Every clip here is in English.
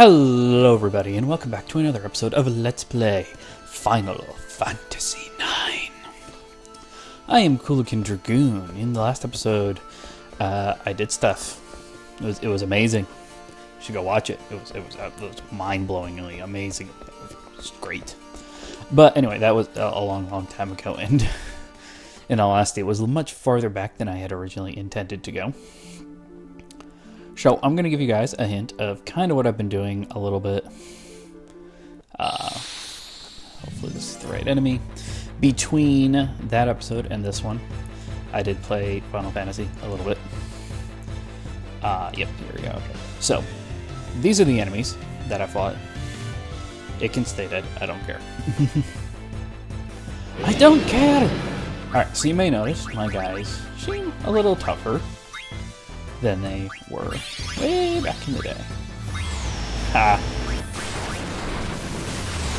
Hello everybody and welcome back to another episode of Let's Play Final Fantasy IX. I am Coolican Dragoon. In the last episode, I did stuff. It was amazing. You should go watch it. It was mind-blowingly amazing. It was great. But anyway, that was a long time ago, and in all honesty, it was much farther back than I had originally intended to go. So I'm going to give you guys a hint of kind of what I've been doing a little bit. Hopefully this is the right enemy. Between that episode and this one, I did play Final Fantasy a little bit. Yep, here we go. Okay. So, these are the enemies that I fought. It can stay dead. I don't care. I don't care! Alright, so you may notice my guys seem a little tougher than they were way back in the day. Ha!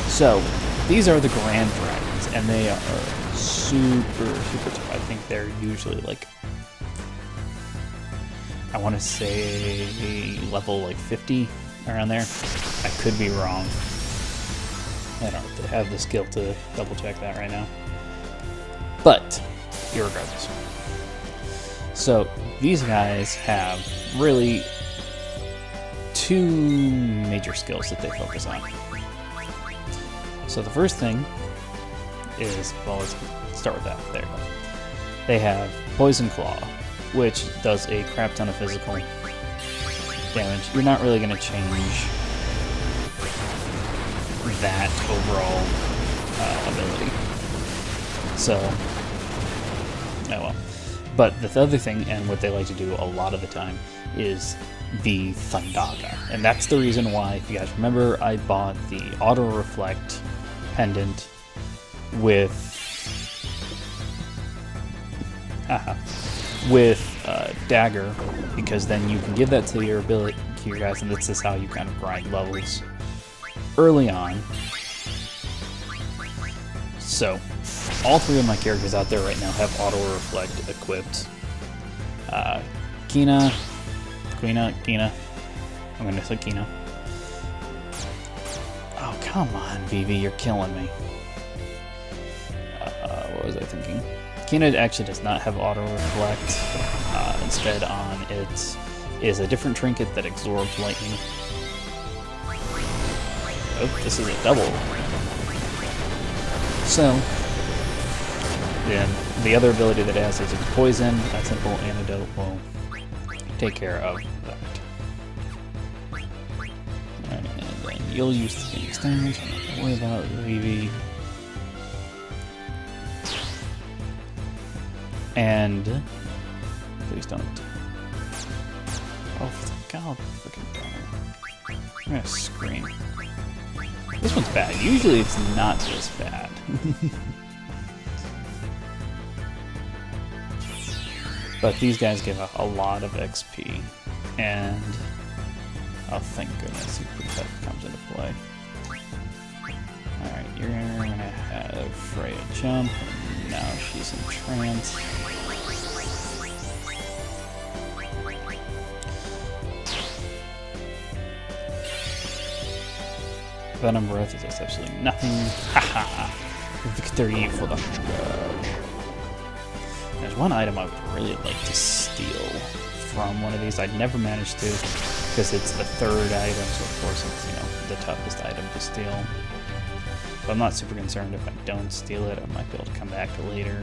So, these are the Grand Dragons, and they are super tough. I think they're usually like, I want to say level like 50, around there. I could be wrong. I don't have the skill to double check that right now. But, irregardless. So, these guys have really two major skills that they focus on. So the first thing is, well, let's start with that. There you go. They have Poison Claw, which does a crap ton of physical damage. You're not really going to change that overall ability. So, oh well. But the other thing, and what they like to do a lot of the time, is the Thundaga. And that's the reason why, if you guys remember, I bought the Auto Reflect pendant with Dagger, because then you can give that to your ability to your guys, and this is how you kind of grind levels early on. So, all three of my characters out there right now have Auto Reflect equipped. Kina. I'm gonna say Kina. Oh, come on, Vivi, you're killing me. What was I thinking? Kina actually does not have Auto Reflect. Instead, on it is a different trinket that absorbs lightning. Oh, this is a double. So, then the other ability that it has is Poison. That simple antidote will take care of that. Alright, and then you'll use the Phoenix Stones. I'm not going to worry about Vivi. And please don't. Oh, God, freaking darn. I'm gonna scream. This one's bad. Usually it's not this bad. But these guys give a lot of XP, and oh, thank goodness, Super Pet comes into play. Alright, you're gonna have Freya jump, and now she's in trance. Venom Breath is absolutely nothing. Haha! Victory for the judge. There's one item I would really like to steal from one of these. I'd never managed to, because it's the third item, so of course it's, you know, the toughest item to steal. But I'm not super concerned if I don't steal it. I might be able to come back later.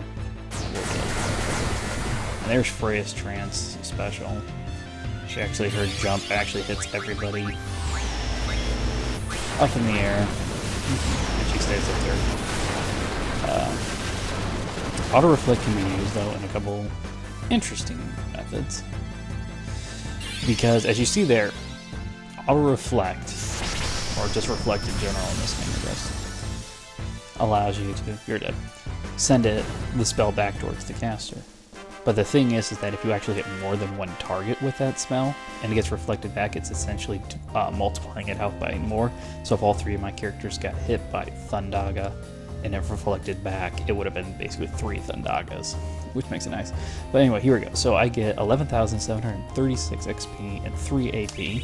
And there's Freya's Trance special. She actually, her jump actually hits everybody up in the air, and she stays up there. Auto Reflect can be used, though, in a couple interesting methods. Because, as you see there, Auto Reflect, or just Reflect in general in this game, I guess, allows you to, you're dead, send the spell back towards the caster. But the thing is that if you actually hit more than one target with that spell, and it gets reflected back, it's essentially multiplying it out by more. So if all three of my characters got hit by Thundaga, and it reflected back, it would have been basically 3 Thundagas, which makes it nice. But anyway, here we go. So I get 11,736 XP and 3 AP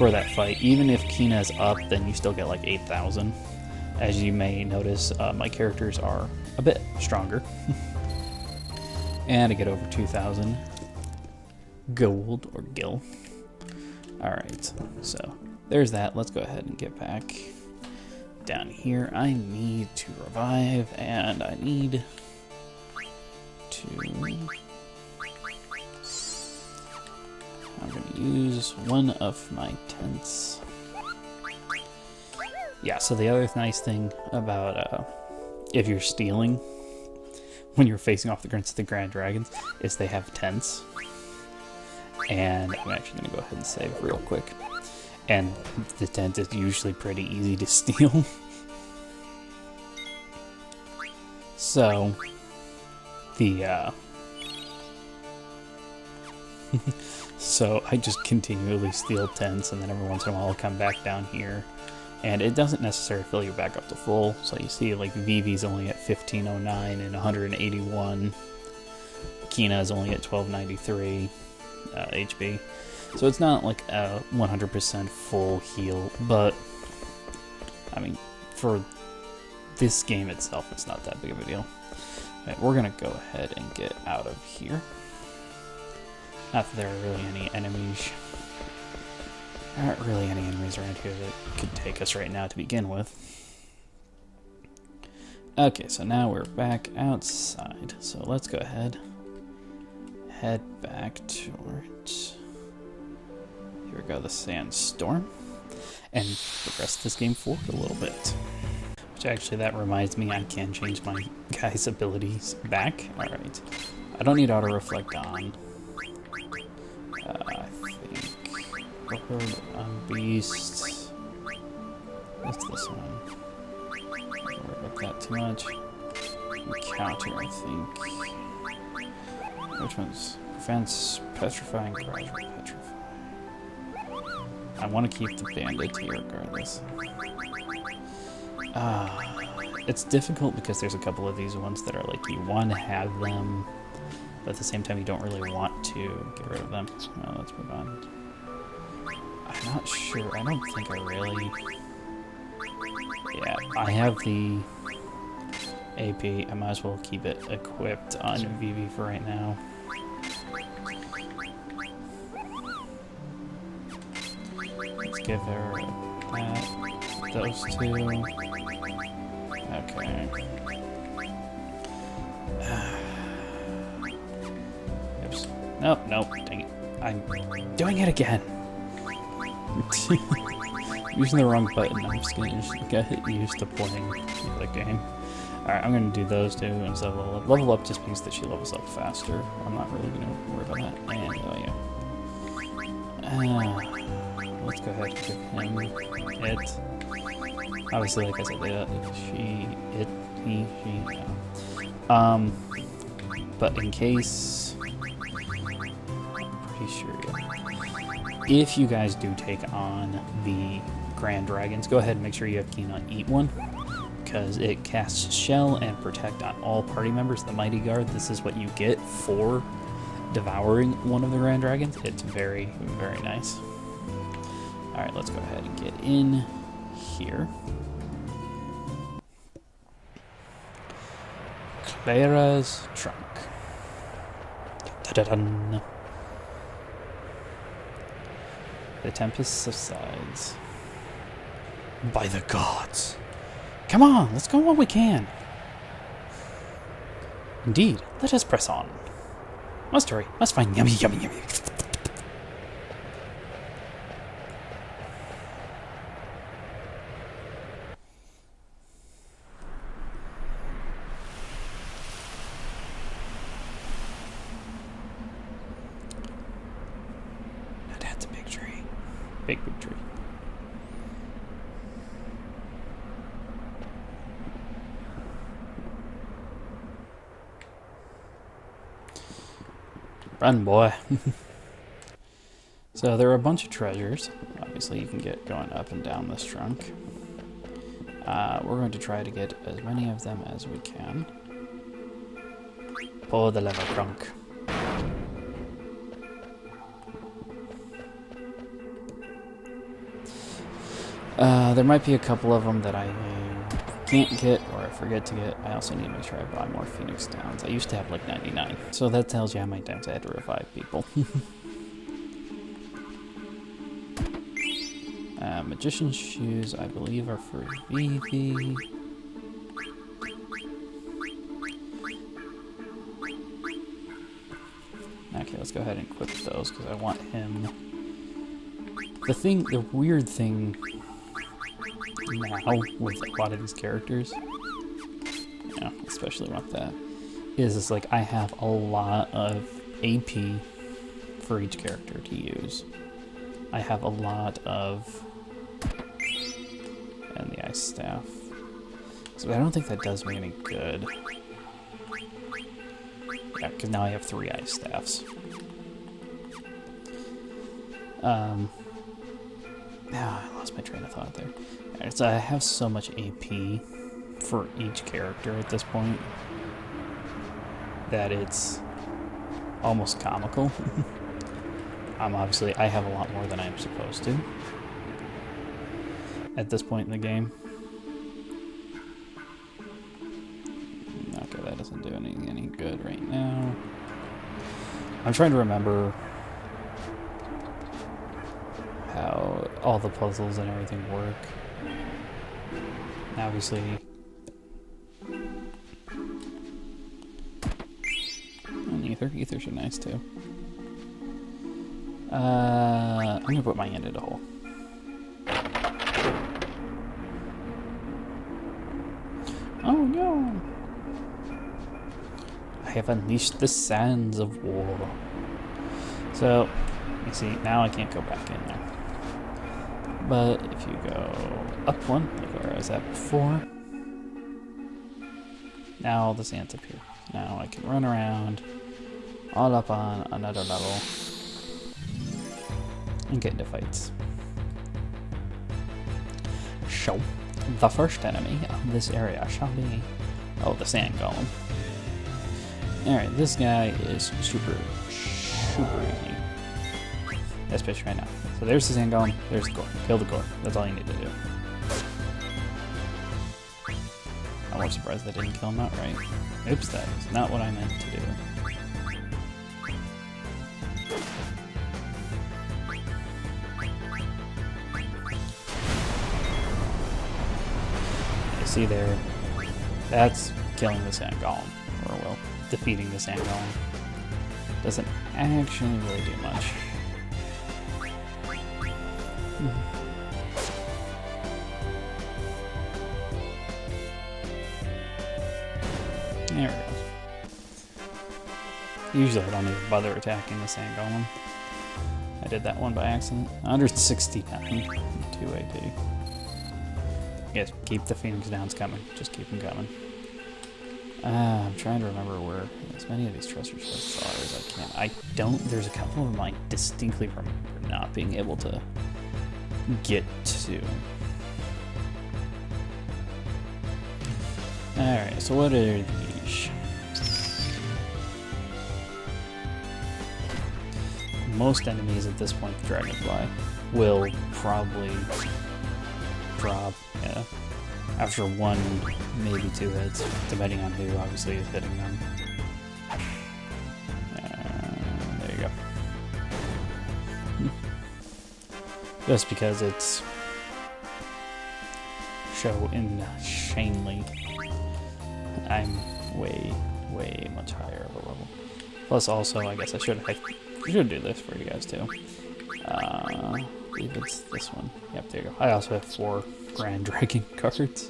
for that fight. Even if Kina's up, then you still get like 8,000. As you may notice, my characters are a bit stronger. And I get over 2,000 gold or gil. Alright, so there's that. Let's go ahead and get back down here. I need to revive, and I need to... I'm going to use one of my tents. Yeah, so the other nice thing about if you're stealing when you're facing off against the Grand Dragons is they have tents. And I'm actually going to go ahead and save real quick. And the tent is usually pretty easy to steal. So, the, so I just continually steal tents, and then every once in a while I'll come back down here. And it doesn't necessarily fill you back up to full. So you see, like, Vivi's only at 1509 and 181. Kina is only at 1293 HP. So it's not like a 100% full heal, but I mean, for this game itself, it's not that big of a deal. Right, we're gonna go ahead and get out of here. Not that there are really any enemies. There aren't really any enemies around here that could take us right now to begin with. Okay, so now we're back outside. So let's go ahead. Head back towards... Here we go, the Sandstorm. And progress this game forward a little bit. Which actually, that reminds me, I can change my guy's abilities back. Alright. I don't need auto-reflect on. I think... Beast. What's this one? Don't worry about that too much. Encounter, I think. Which one's? Prevents petrifying, gradual petrify. I want to keep the bandit here regardless. It's difficult because there's a couple of these ones that are like you want to have them, but at the same time you don't really want to get rid of them. Well, let's move on. I'm not sure. I don't think I really... Yeah, I have the AP. I might as well keep it equipped on Vivi for right now. Let's give her that. Those two. Okay. Oops. Nope, nope. Dang it. I'm doing it again. Using the wrong button. I'm just gonna get used to playing the game. Alright, I'm gonna do those two instead of level up. Level up just means that she levels up faster. I'm not really gonna worry about that. And oh yeah. Let's go ahead and give him it. Obviously, like I said, she, it, he, she, yeah. But in case, I'm pretty sure, yeah. If you guys do take on the Grand Dragons, go ahead and make sure you have Kina eat one, because it casts Shell and Protect on all party members. The Mighty Guard, this is what you get for devouring one of the Grand Dragons. It's very, very nice. Alright, let's go ahead and get in here. Cleyra's trunk. Ta-da-dun. The tempest subsides. By the gods. Come on, let's go while we can. Indeed, let us press on. Must hurry, must find yummy, yummy, yummy. That's a big tree. Big tree. Run, boy. So there are a bunch of treasures. Obviously, you can get going up and down this trunk. We're going to try to get as many of them as we can. Pull the lever, trunk. There might be a couple of them that I can't get or I forget to get. I also need to make sure I buy more Phoenix Downs. I used to have like 99. So that tells you how many times I had to revive people. Magician's Shoes, I believe, are for Vivi. Okay, let's go ahead and equip those because I want him. The weird thing now with a lot of these characters, especially with that, is it's like I have a lot of AP for each character to use. I have a lot of, and the Ice Staff. So I don't think that does me any good. Yeah, because now I have 3 Ice Staffs. I lost my train of thought there. Right, so I have so much AP for each character at this point that it's almost comical. Obviously, I have a lot more than I'm supposed to at this point in the game. Okay, that doesn't do any good right now. I'm trying to remember how all the puzzles and everything work. Obviously, and ethers are nice too. I'm gonna put my hand in a hole. Oh no! I have unleashed the sands of war. So, you see, now I can't go back in there. But if you go up one, like where I was at before, now all the sand's up here. Now I can run around all up on another level and get into fights. So, the first enemy of this area shall be, the sand golem. Alright, this guy is super easy. Especially right now. So there's the sand golem, there's the core. Kill the core. That's all you need to do. I'm more surprised that didn't kill him outright. Oops, that is not what I meant to do. You see there, that's killing the sand golem. Or, well, defeating the sand golem. Doesn't actually really do much. There it goes. Usually I don't even bother attacking the sand golem. I did that one by accident. 169, 2 AP. Yes, keep the Phoenix Downs coming. Just keep them coming. I'm trying to remember where as many of these treasure chests are as I can. There's a couple of them I distinctly remember not being able to get to. Alright, so what are these? Most enemies at this point, the Dragonfly, will probably drop after 1, maybe 2 hits, depending on who obviously is hitting them. There you go. Just because it's so insanely, I'm way much higher of a level. Plus, also, I guess I should do this for you guys too. I believe it's this one. Yep, there you go. I also have 4 Grand Dragon cards.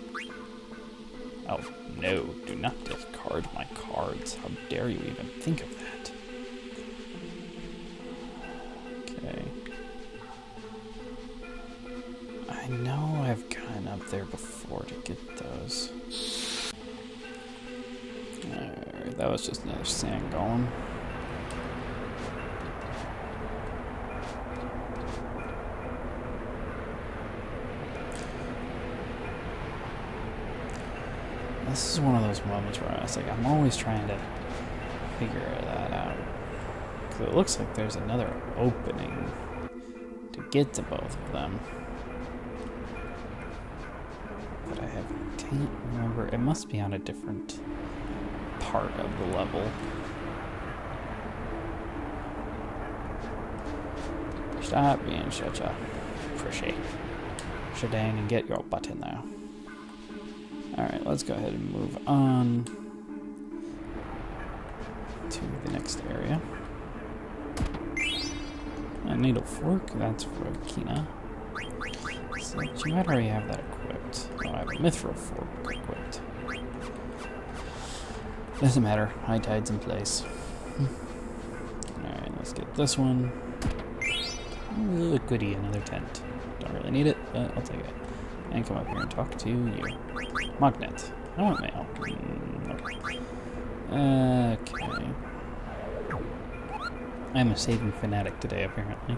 Oh no! Do not discard my cards. How dare you even think of that? Okay. I know I've gone up there before to get those. Alright, that was just another sand golem. This is one of those moments where I was like, I'm always trying to figure that out. Because it looks like there's another opening to get to both of them. But I can't remember. It must be on a different part of the level. Stop being such a pushy. Zidane and get your butt in there. Alright, let's go ahead and move on to the next area. A needle fork, that's for Kina. So you might already have that equipped. Oh, I have a mithril fork equipped. Doesn't matter, high tide's in place. Alright, let's get this one. Ooh, goodie, another tent. Don't really need it, but I'll take it. And come up here and talk to you. Magnet. I want mail. Okay. I'm a saving fanatic today, apparently.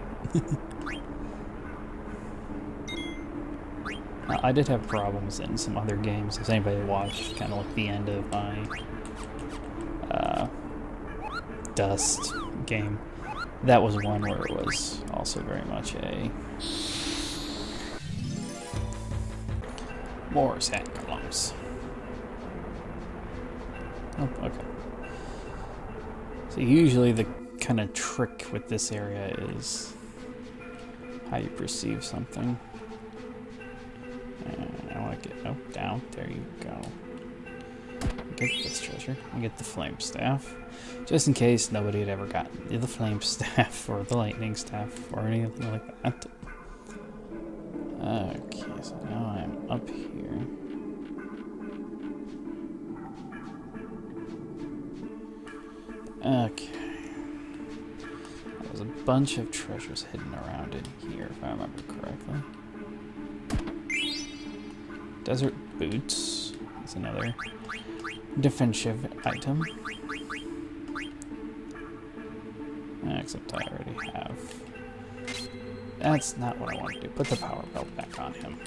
I did have problems in some other games. If anybody watched kind of like the end of my Dust game, that was one where it was also very much a more sand clumps. Oh, okay. So usually the kind of trick with this area is how you perceive something. And I want to get down. There you go. Get this treasure. And get the flame staff, just in case nobody had ever gotten the flame staff or the lightning staff or anything like that. Okay, so now I'm up here. Okay. There's a bunch of treasures hidden around in here, if I remember correctly. Desert boots is another defensive item. Except I already have. That's not what I want to do. Put the power belt back on him.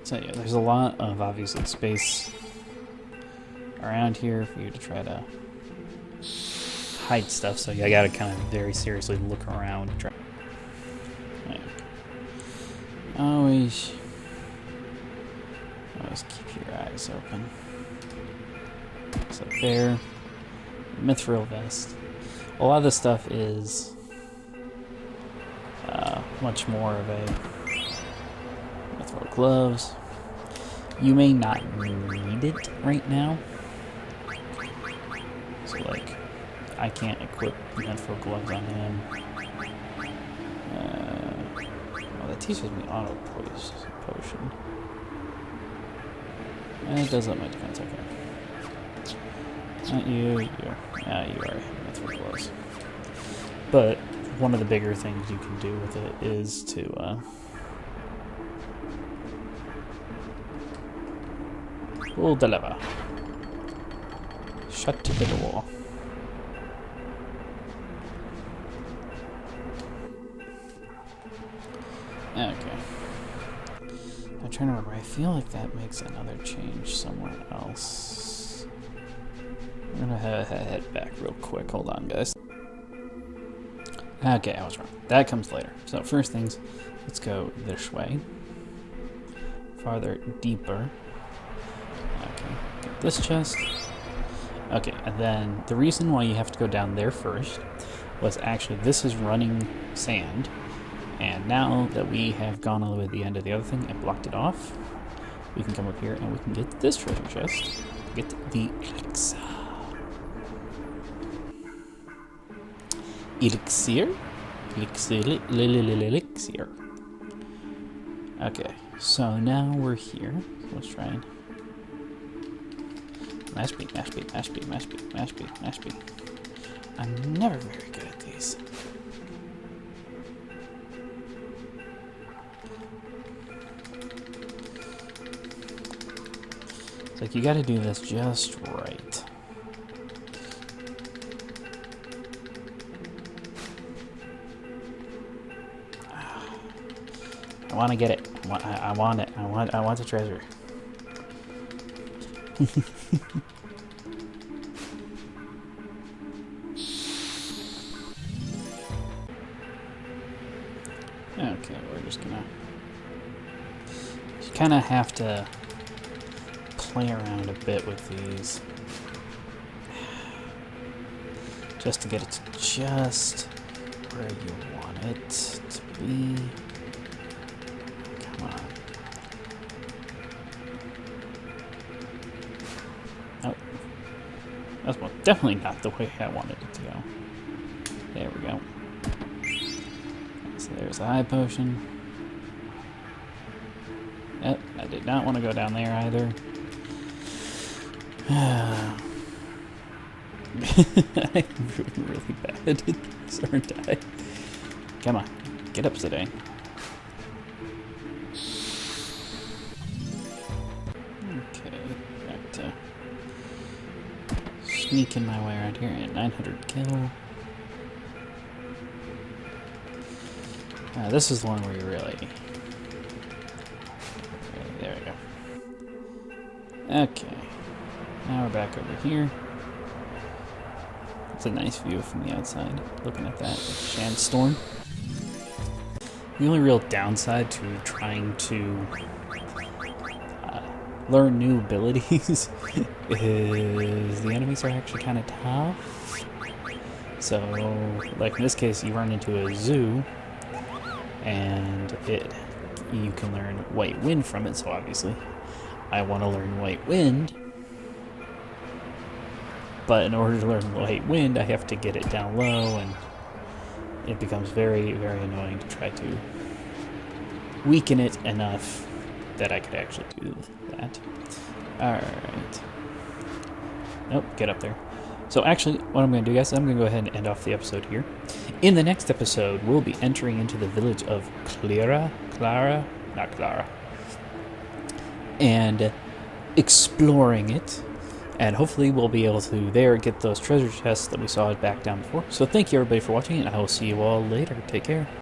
So yeah, there's a lot of obviously space around here for you to try to hide stuff. So you gotta kind of very seriously look around. Always keep your eyes open. So there, mithril vest. A lot of this stuff is much more of a mithril gloves. You may not need it right now. So like, I can't equip mithril gloves on him. That teaches me auto potion. And it does up my defense, okay. Not you. Yeah, you are mithril gloves. But one of the bigger things you can do with it is to pull the lever. Shut the door. Okay. I'm trying to remember. I feel like that makes another change somewhere else. I'm gonna head back real quick. Hold on, guys. Okay, I was wrong. That comes later. So first things, let's go this way. Farther, deeper. Okay, get this chest. Okay, and then the reason why you have to go down there first was actually this is running sand. And now that we have gone all the way to the end of the other thing and blocked it off, we can come up here and we can get this treasure chest. Get the elixir. Elixir. Okay, so now we're here. Let's try and mash beat. I'm never very good at these. It's like you gotta do this just right. I want to get it. I want it. I want the treasure. Okay, we're just gonna... You kind of have to play around a bit with these. Just to get it to just where you want it to be. Come on. Oh. That's definitely not the way I wanted it to go. There we go. So there's a high potion. Yep, I did not want to go down there either. I'm doing really bad at this, aren't I? Come on, get up, Zidane. Okay, back to sneaking my way around here at 900 kill. This is the one where you really... Okay, there we go. Okay, now we're back over here. It's a nice view from the outside, looking at that sandstorm. The only real downside to trying to learn new abilities is the enemies are actually kind of tough. So, like in this case, you run into a zoo, and you can learn White Wind from it, so obviously I want to learn White Wind. But in order to learn White Wind, I have to get it down low, and it becomes very, very annoying to try to weaken it enough that I could actually do that. Alright. Nope, get up there. So actually, what I'm going to do, guys, I'm going to go ahead and end off the episode here. In the next episode, we'll be entering into the village of Cleyra, and exploring it. And hopefully we'll be able to there get those treasure chests that we saw back down before. So thank you everybody for watching, and I will see you all later. Take care.